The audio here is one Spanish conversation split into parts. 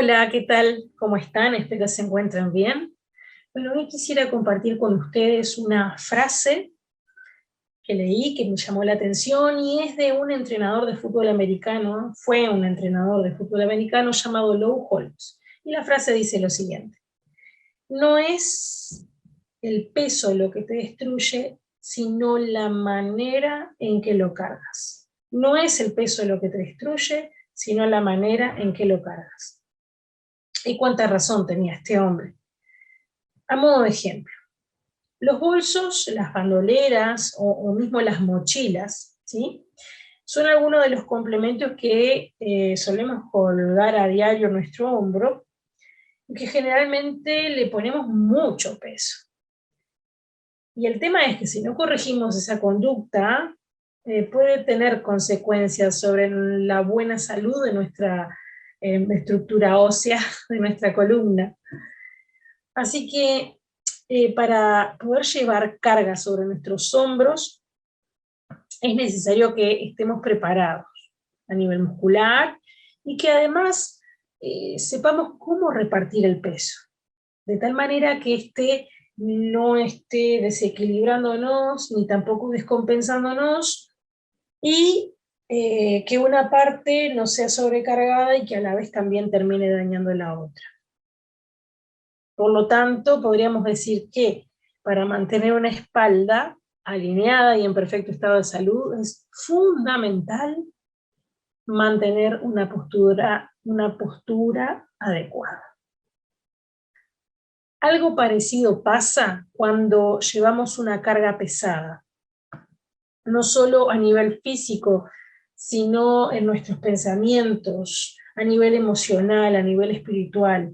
Hola, ¿qué tal? ¿Cómo están? Espero se encuentren bien. Bueno, hoy quisiera compartir con ustedes una frase que leí que me llamó la atención y es de un entrenador de fútbol americano, fue un entrenador de fútbol americano llamado Lou Holtz. Y la frase dice lo siguiente: no es el peso lo que te destruye, sino la manera en que lo cargas. No es el peso lo que te destruye, sino la manera en que lo cargas. Y cuánta razón tenía este hombre. A modo de ejemplo, los bolsos, las bandoleras o mismo las mochilas, ¿sí? Son algunos de los complementos que solemos colgar a diario en nuestro hombro, y que generalmente le ponemos mucho peso. Y el tema es que si no corregimos esa conducta, puede tener consecuencias sobre la buena salud de nuestra estructura ósea, de nuestra columna. Así que para poder llevar carga sobre nuestros hombros, es necesario que estemos preparados a nivel muscular y que además sepamos cómo repartir el peso, de tal manera que este no esté desequilibrándonos ni tampoco descompensándonos, y que una parte no sea sobrecargada y que a la vez también termine dañando la otra. Por lo tanto, podríamos decir que para mantener una espalda alineada y en perfecto estado de salud es fundamental mantener una postura adecuada. Algo parecido pasa cuando llevamos una carga pesada, no solo a nivel físico, sino en nuestros pensamientos, a nivel emocional, a nivel espiritual.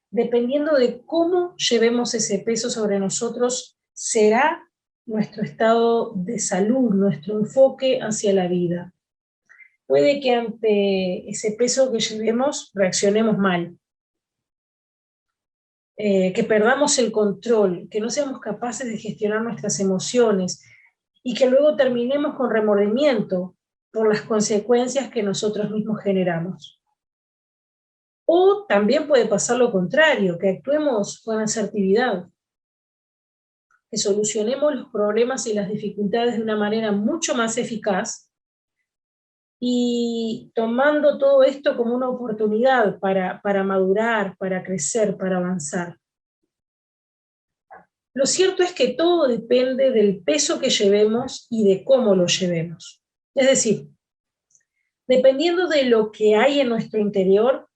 Dependiendo de cómo llevemos ese peso sobre nosotros, será nuestro estado de salud, nuestro enfoque hacia la vida. Puede que ante ese peso que llevemos reaccionemos mal, que perdamos el control, que no seamos capaces de gestionar nuestras emociones y que luego terminemos con remordimiento por las consecuencias que nosotros mismos generamos. O también puede pasar lo contrario, que actuemos con asertividad, que solucionemos los problemas y las dificultades de una manera mucho más eficaz, y tomando todo esto como una oportunidad para madurar, para crecer, para avanzar. Lo cierto es que todo depende del peso que llevemos y de cómo lo llevemos. Es decir, dependiendo de lo que hay en nuestro interior,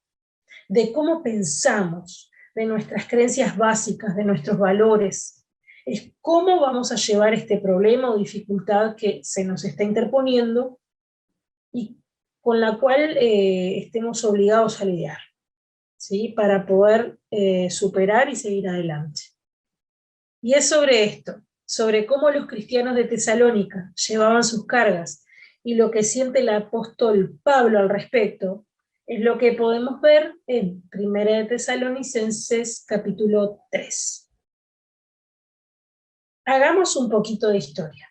de cómo pensamos, de nuestras creencias básicas, de nuestros valores, es cómo vamos a llevar este problema o dificultad que se nos está interponiendo y con la cual estemos obligados a lidiar, ¿sí? Para poder superar y seguir adelante. Y es sobre esto, sobre cómo los cristianos de Tesalónica llevaban sus cargas y lo que siente el apóstol Pablo al respecto, es lo que podemos ver en 1 de Tesalonicenses capítulo 3. Hagamos un poquito de historia.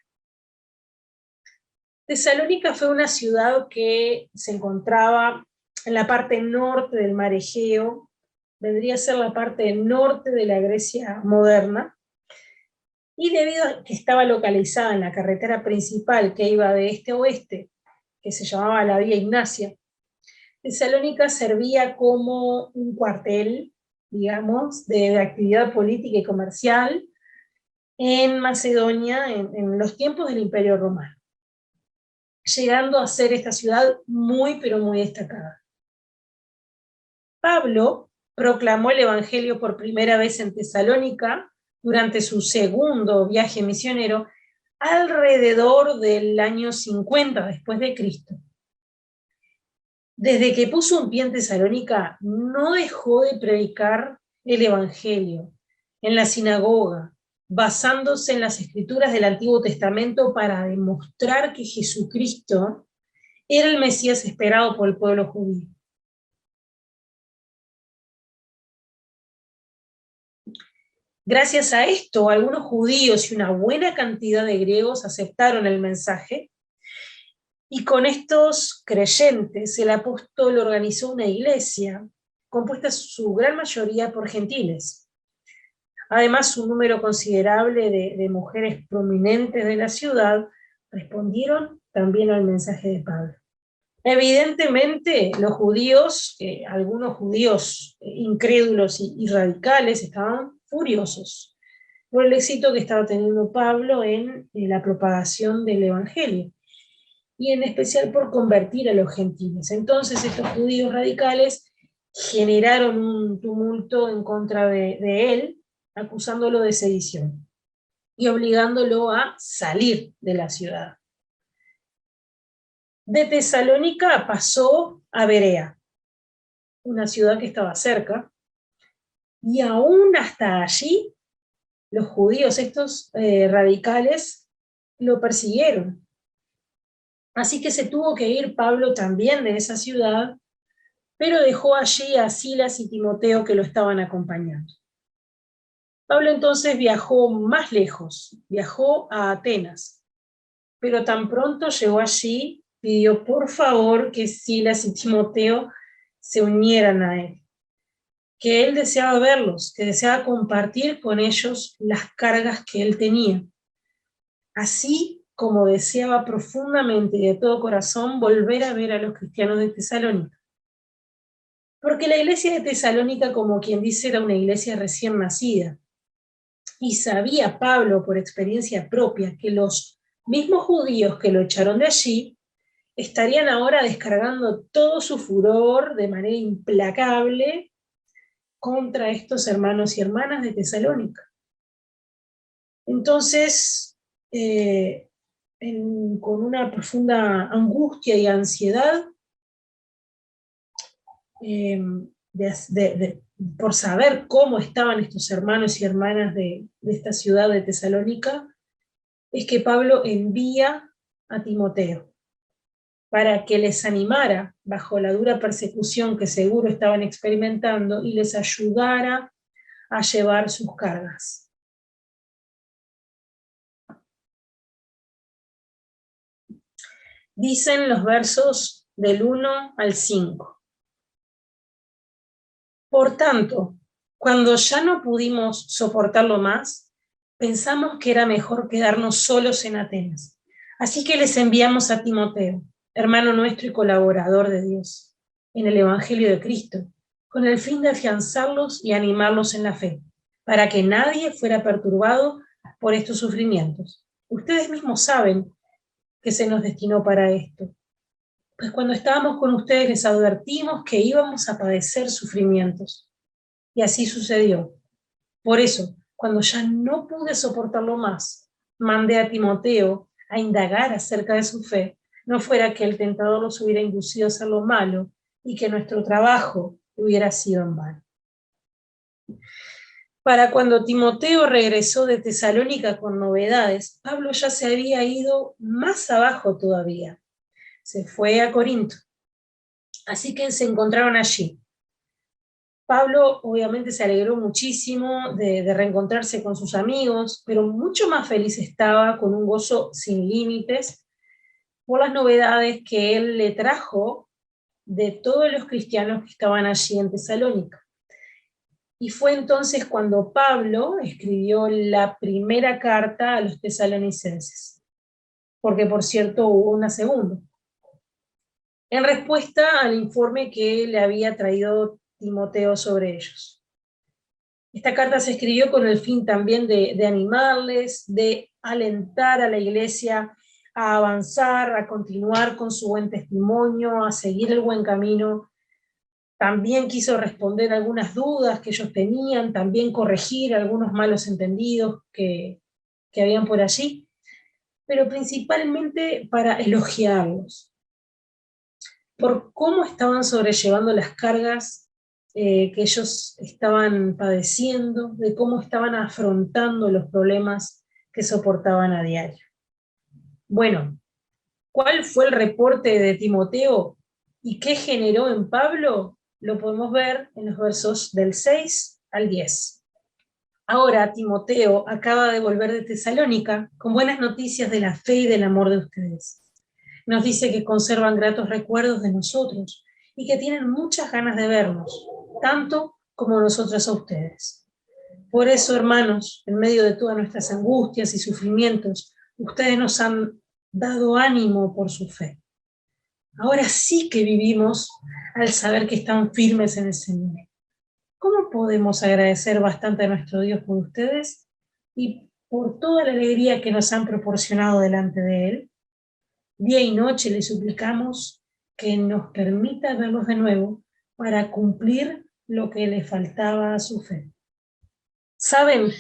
Tesalónica fue una ciudad que se encontraba en la parte norte del mar Egeo, vendría a ser la parte norte de la Grecia moderna, y debido a que estaba localizada en la carretera principal que iba de este a oeste, que se llamaba la Vía Ignacia, Tesalónica servía como un cuartel, digamos, de actividad política y comercial en Macedonia en los tiempos del Imperio Romano, llegando a ser esta ciudad muy, pero muy destacada. Pablo proclamó el Evangelio por primera vez en Tesalónica durante su segundo viaje misionero alrededor del año 50 después de Cristo. Desde que puso un pie en Tesalónica, no dejó de predicar el Evangelio en la sinagoga, basándose en las escrituras del Antiguo Testamento para demostrar que Jesucristo era el Mesías esperado por el pueblo judío. Gracias a esto, algunos judíos y una buena cantidad de griegos aceptaron el mensaje, y con estos creyentes el apóstol organizó una iglesia compuesta su gran mayoría por gentiles. Además, un número considerable de mujeres prominentes de la ciudad respondieron también al mensaje de Pablo. Evidentemente, los judíos, algunos judíos incrédulos y radicales, estaban furiosos por el éxito que estaba teniendo Pablo en la propagación del Evangelio, y en especial por convertir a los gentiles. Entonces estos judíos radicales generaron un tumulto en contra de él, acusándolo de sedición y obligándolo a salir de la ciudad. De Tesalónica pasó a Berea, una ciudad que estaba cerca, y aún hasta allí los judíos, estos radicales, lo persiguieron. Así que se tuvo que ir Pablo también de esa ciudad, pero dejó allí a Silas y Timoteo que lo estaban acompañando. Pablo entonces viajó más lejos, viajó a Atenas, pero tan pronto llegó allí, pidió por favor que Silas y Timoteo se unieran a él, que él deseaba verlos, que deseaba compartir con ellos las cargas que él tenía, así como deseaba profundamente y de todo corazón volver a ver a los cristianos de Tesalónica. Porque la iglesia de Tesalónica, como quien dice, era una iglesia recién nacida, y sabía Pablo por experiencia propia que los mismos judíos que lo echaron de allí estarían ahora descargando todo su furor de manera implacable contra estos hermanos y hermanas de Tesalónica. Entonces, con una profunda angustia y ansiedad, por saber cómo estaban estos hermanos y hermanas de esta ciudad de Tesalónica, es que Pablo envía a Timoteo para que les animara bajo la dura persecución que seguro estaban experimentando y les ayudara a llevar sus cargas. Dicen los versos del 1 al 5. Por tanto, cuando ya no pudimos soportarlo más, pensamos que era mejor quedarnos solos en Atenas. Así que les enviamos a Timoteo, hermano nuestro y colaborador de Dios, en el Evangelio de Cristo, con el fin de afianzarlos y animarlos en la fe, para que nadie fuera perturbado por estos sufrimientos. Ustedes mismos saben que se nos destinó para esto, pues cuando estábamos con ustedes les advertimos que íbamos a padecer sufrimientos. Y así sucedió. Por eso, cuando ya no pude soportarlo más, mandé a Timoteo a indagar acerca de su fe, no fuera que el tentador los hubiera inducido a hacer lo malo y que nuestro trabajo hubiera sido en vano. Para cuando Timoteo regresó de Tesalónica con novedades, Pablo ya se había ido más abajo todavía. Se fue a Corinto. Así que se encontraron allí. Pablo obviamente se alegró muchísimo de reencontrarse con sus amigos, pero mucho más feliz estaba, con un gozo sin límites, por las novedades que él le trajo de todos los cristianos que estaban allí en Tesalónica. Y fue entonces cuando Pablo escribió la primera carta a los tesalonicenses, porque por cierto hubo una segunda, en respuesta al informe que le había traído Timoteo sobre ellos. Esta carta se escribió con el fin también de animarles, de alentar a la iglesia a avanzar, a continuar con su buen testimonio, a seguir el buen camino. También quiso responder algunas dudas que ellos tenían, también corregir algunos malos entendidos que habían por allí, pero principalmente para elogiarlos por cómo estaban sobrellevando las cargas que ellos estaban padeciendo, de cómo estaban afrontando los problemas que soportaban a diario. Bueno, ¿cuál fue el reporte de Timoteo y qué generó en Pablo? Lo podemos ver en los versos del 6 al 10. Ahora Timoteo acaba de volver de Tesalónica con buenas noticias de la fe y del amor de ustedes. Nos dice que conservan gratos recuerdos de nosotros y que tienen muchas ganas de vernos. tanto como nosotros a ustedes. Por eso, hermanos, en medio de todas nuestras angustias y sufrimientos, ustedes nos han dado ánimo por su fe. Ahora sí que vivimos al saber que están firmes en el Señor. ¿Cómo podemos agradecer bastante a nuestro Dios por ustedes y por toda la alegría que nos han proporcionado delante de Él? Día y noche le suplicamos que nos permita verlos de nuevo para cumplir lo que le faltaba a su fe. Saben,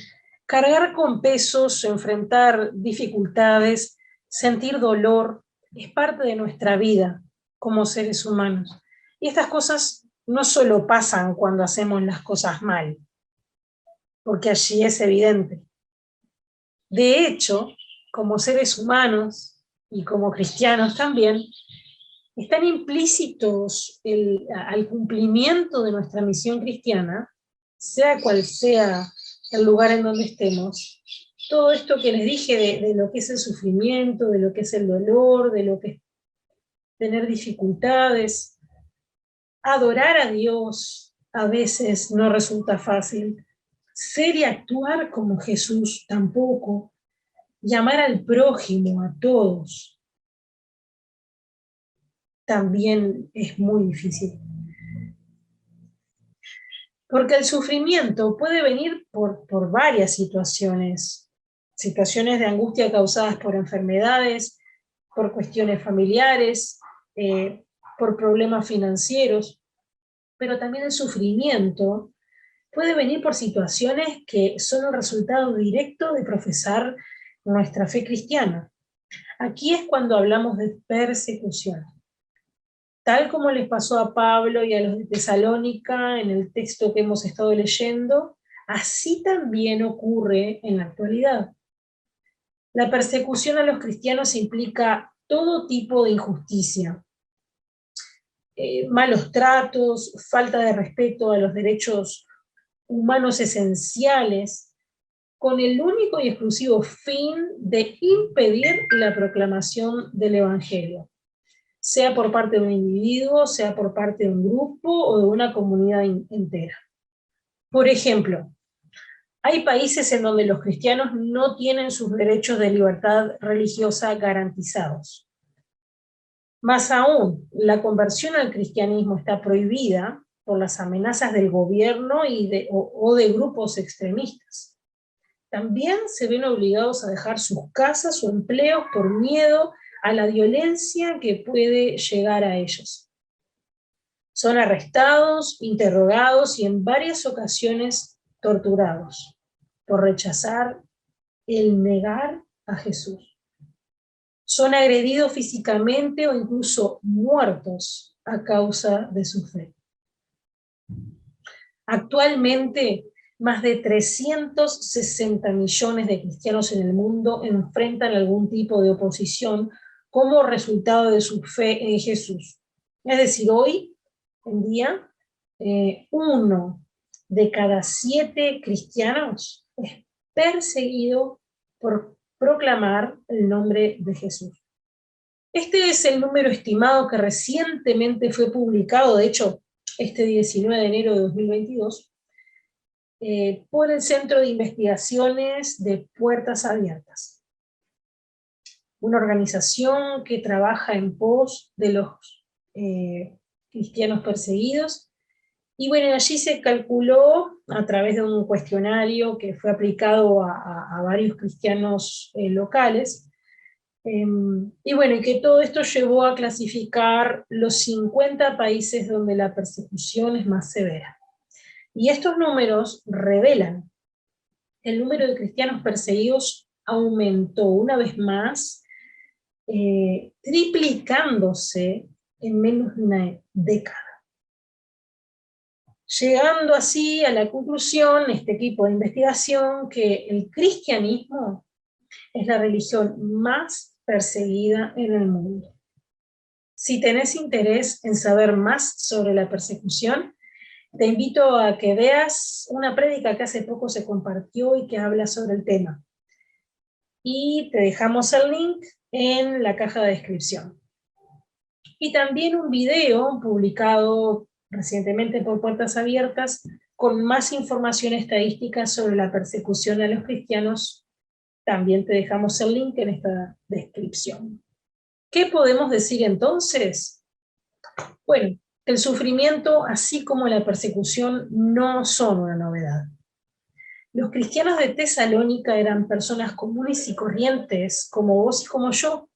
cargar con pesos, enfrentar dificultades, sentir dolor, es parte de nuestra vida como seres humanos. Y estas cosas no solo pasan cuando hacemos las cosas mal, porque allí es evidente. De hecho, como seres humanos y como cristianos también, están implícitos al cumplimiento de nuestra misión cristiana, sea cual sea el lugar en donde estemos, todo esto que les dije de lo que es el sufrimiento, de lo que es el dolor, de lo que es tener dificultades, adorar a Dios a veces no resulta fácil, ser y actuar como Jesús tampoco, llamar al prójimo, a todos, también es muy difícil. Porque el sufrimiento puede venir por varias situaciones de angustia causadas por enfermedades, por cuestiones familiares, por problemas financieros, pero también el sufrimiento puede venir por situaciones que son el resultado directo de profesar nuestra fe cristiana. Aquí es cuando hablamos de persecución. Tal como les pasó a Pablo y a los de Tesalónica en el texto que hemos estado leyendo, así también ocurre en la actualidad. La persecución a los cristianos implica todo tipo de injusticia, malos tratos, falta de respeto a los derechos humanos esenciales, con el único y exclusivo fin de impedir la proclamación del Evangelio, sea por parte de un individuo, sea por parte de un grupo o de una comunidad entera. Por ejemplo, hay países en donde los cristianos no tienen sus derechos de libertad religiosa garantizados. Más aún, la conversión al cristianismo está prohibida por las amenazas del gobierno o de grupos extremistas. También se ven obligados a dejar sus casas o empleos por miedo a la violencia que puede llegar a ellos. Son arrestados, interrogados y en varias ocasiones torturados por rechazar el negar a Jesús. Son agredidos físicamente o incluso muertos a causa de su fe. Actualmente, más de 360 millones de cristianos en el mundo enfrentan algún tipo de oposición como resultado de su fe en Jesús. Es decir, hoy en día, 1 de cada 7 cristianos es perseguido por proclamar el nombre de Jesús. Este es el número estimado que recientemente fue publicado, de hecho, este 19 de enero de 2022, por el Centro de Investigaciones de Puertas Abiertas, una organización que trabaja en pos de los cristianos perseguidos. Y bueno, allí se calculó, a través de un cuestionario que fue aplicado a varios cristianos locales, y bueno, y que todo esto llevó a clasificar los 50 países donde la persecución es más severa. Y estos números revelan el número de cristianos perseguidos aumentó una vez más, triplicándose en menos de una década. Llegando así a la conclusión, este equipo de investigación, que el cristianismo es la religión más perseguida en el mundo. Si tenés interés en saber más sobre la persecución, te invito a que veas una prédica que hace poco se compartió y que habla sobre el tema. Y te dejamos el link en la caja de descripción. Y también un video publicado recientemente por Puertas Abiertas, con más información estadística sobre la persecución a los cristianos. También te dejamos el link en esta descripción. ¿Qué podemos decir entonces? Bueno, el sufrimiento, así como la persecución, no son una novedad. Los cristianos de Tesalónica eran personas comunes y corrientes, como vos y como yo,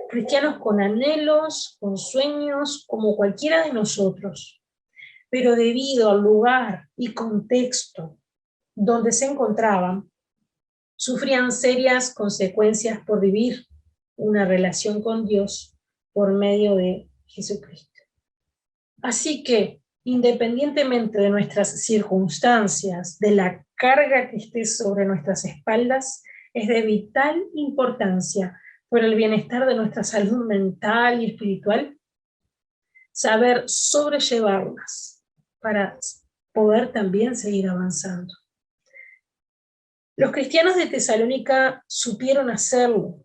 cristianos con anhelos, con sueños, como cualquiera de nosotros. Pero debido al lugar y contexto donde se encontraban, sufrían serias consecuencias por vivir una relación con Dios por medio de Jesucristo. Así que, independientemente de nuestras circunstancias, de la carga que esté sobre nuestras espaldas, es de vital importancia por el bienestar de nuestra salud mental y espiritual, saber sobrellevarlas para poder también seguir avanzando. Los cristianos de Tesalónica supieron hacerlo,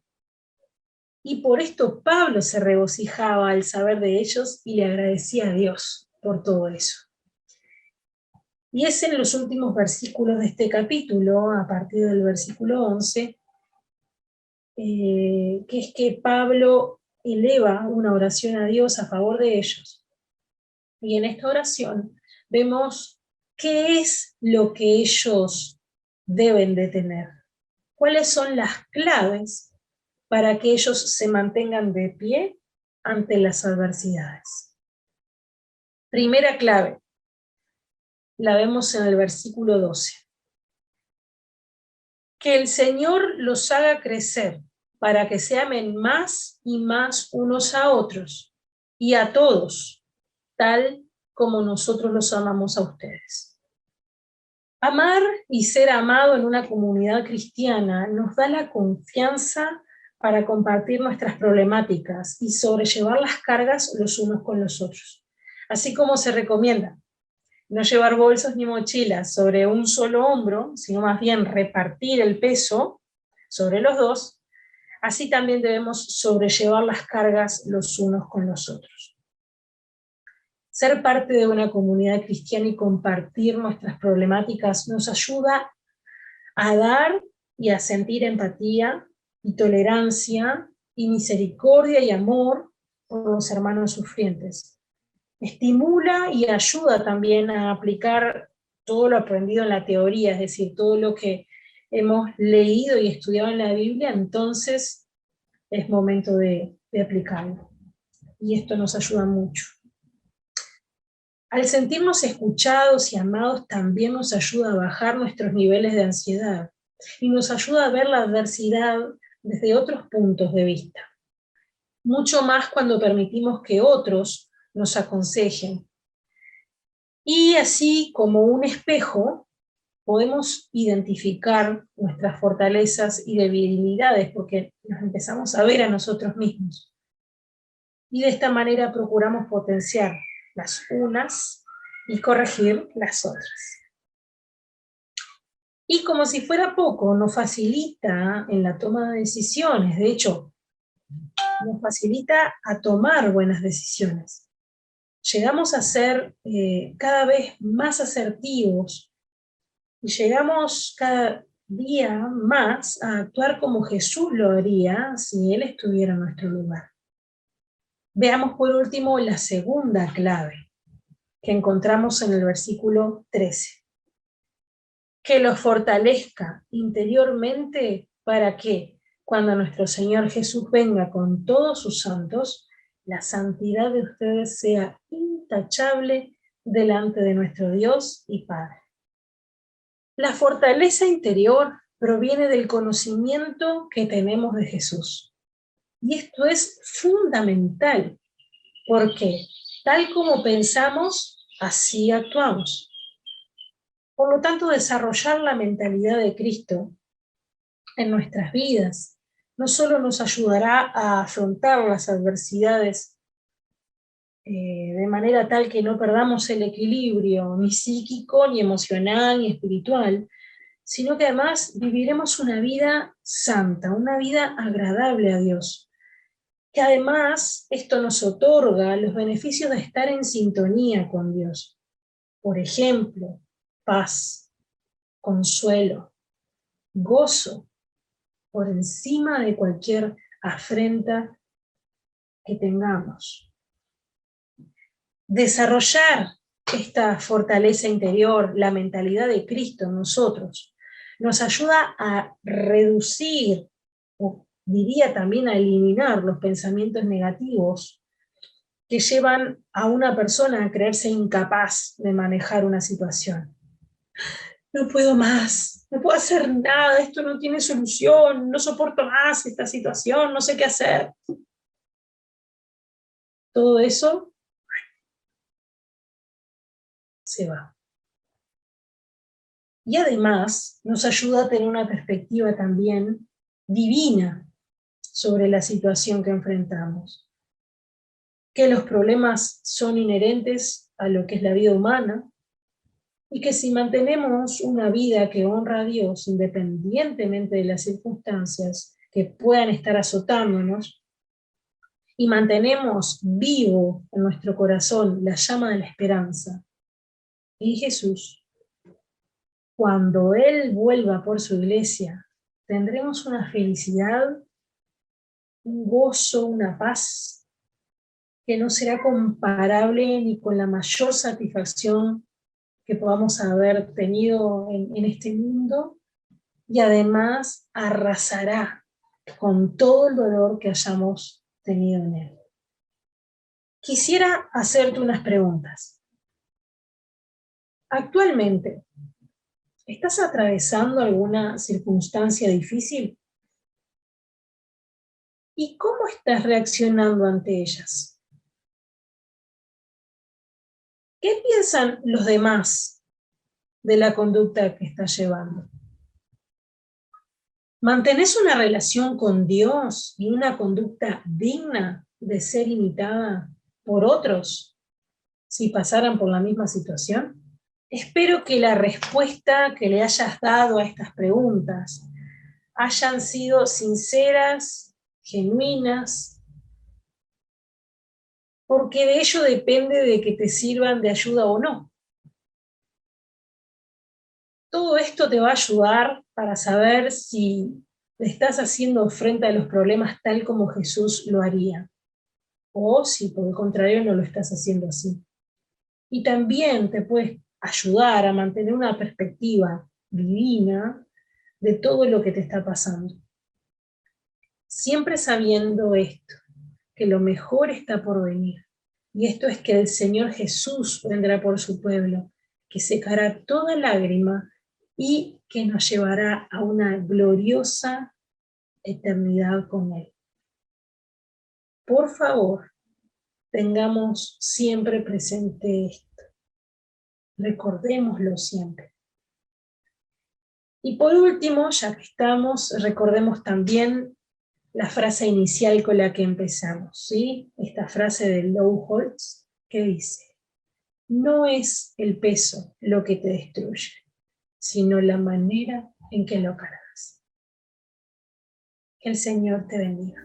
y por esto Pablo se regocijaba al saber de ellos y le agradecía a Dios por todo eso. Y es en los últimos versículos de este capítulo, a partir del versículo 11, que es que Pablo eleva una oración a Dios a favor de ellos. Y en esta oración vemos qué es lo que ellos deben de tener, cuáles son las claves para que ellos se mantengan de pie ante las adversidades. Primera clave, la vemos en el versículo 12. Que el Señor los haga crecer para que se amen más y más unos a otros y a todos, tal como nosotros los amamos a ustedes. Amar y ser amado en una comunidad cristiana nos da la confianza para compartir nuestras problemáticas y sobrellevar las cargas los unos con los otros. Así como se recomienda no llevar bolsos ni mochilas sobre un solo hombro, sino más bien repartir el peso sobre los dos, así también debemos sobrellevar las cargas los unos con los otros. Ser parte de una comunidad cristiana y compartir nuestras problemáticas nos ayuda a dar y a sentir empatía y tolerancia y misericordia y amor por los hermanos sufrientes. Estimula y ayuda también a aplicar todo lo aprendido en la teoría, es decir, todo lo que hemos leído y estudiado en la Biblia, entonces es momento de aplicarlo. Y esto nos ayuda mucho. Al sentirnos escuchados y amados, también nos ayuda a bajar nuestros niveles de ansiedad y nos ayuda a ver la adversidad desde otros puntos de vista. Mucho más cuando permitimos que otros nos aconsejen. Y así, como un espejo, podemos identificar nuestras fortalezas y debilidades porque nos empezamos a ver a nosotros mismos. Y de esta manera procuramos potenciar las unas y corregir las otras. Y como si fuera poco, nos facilita en la toma de decisiones, de hecho, nos facilita a tomar buenas decisiones. Llegamos a ser cada vez más asertivos y llegamos cada día más a actuar como Jesús lo haría si Él estuviera en nuestro lugar. Veamos por último la segunda clave que encontramos en el versículo 13. Que los fortalezca interiormente para que, cuando nuestro Señor Jesús venga con todos sus santos, la santidad de ustedes sea intachable delante de nuestro Dios y Padre. La fortaleza interior proviene del conocimiento que tenemos de Jesús. Y esto es fundamental, porque tal como pensamos, así actuamos. Por lo tanto, desarrollar la mentalidad de Cristo en nuestras vidas no solo nos ayudará a afrontar las adversidades de manera tal que no perdamos el equilibrio ni psíquico, ni emocional, ni espiritual, sino que además viviremos una vida santa, una vida agradable a Dios. que además esto nos otorga los beneficios de estar en sintonía con Dios. Por ejemplo, paz, consuelo, gozo, por encima de cualquier afrenta que tengamos. Desarrollar esta fortaleza interior, la mentalidad de Cristo en nosotros, nos ayuda a reducir, o diría también a eliminar los pensamientos negativos que llevan a una persona a creerse incapaz de manejar una situación. No puedo más, no puedo hacer nada, esto no tiene solución, no soporto más esta situación, no sé qué hacer. Todo eso se va. Y además nos ayuda a tener una perspectiva también divina sobre la situación que enfrentamos. Que los problemas son inherentes a lo que es la vida humana, y que si mantenemos una vida que honra a Dios, independientemente de las circunstancias que puedan estar azotándonos, y mantenemos vivo en nuestro corazón la llama de la esperanza en Jesús, cuando Él vuelva por su iglesia, tendremos una felicidad, un gozo, una paz, que no será comparable ni con la mayor satisfacción que podamos haber tenido en este mundo, y además arrasará con todo el dolor que hayamos tenido en él. Quisiera hacerte unas preguntas. Actualmente, ¿estás atravesando alguna circunstancia difícil? ¿Y cómo estás reaccionando ante ellas? ¿Qué piensan los demás de la conducta que estás llevando? ¿Mantenés una relación con Dios y una conducta digna de ser imitada por otros si pasaran por la misma situación? Espero que la respuesta que le hayas dado a estas preguntas hayan sido sinceras, genuinas, porque de ello depende de que te sirvan de ayuda o no. Todo esto te va a ayudar para saber si le estás haciendo frente a los problemas tal como Jesús lo haría, o si por el contrario no lo estás haciendo así. Y también te puedes ayudar a mantener una perspectiva divina de todo lo que te está pasando. Siempre sabiendo esto, que lo mejor está por venir. Y esto es que el Señor Jesús vendrá por su pueblo, que secará toda lágrima y que nos llevará a una gloriosa eternidad con Él. Por favor, tengamos siempre presente esto. Recordémoslo siempre. Y por último, ya que estamos, recordemos también la frase inicial con la que empezamos, ¿sí? Esta frase de Low-Holtz que dice: no es el peso lo que te destruye, sino la manera en que lo cargas. Que el Señor te bendiga.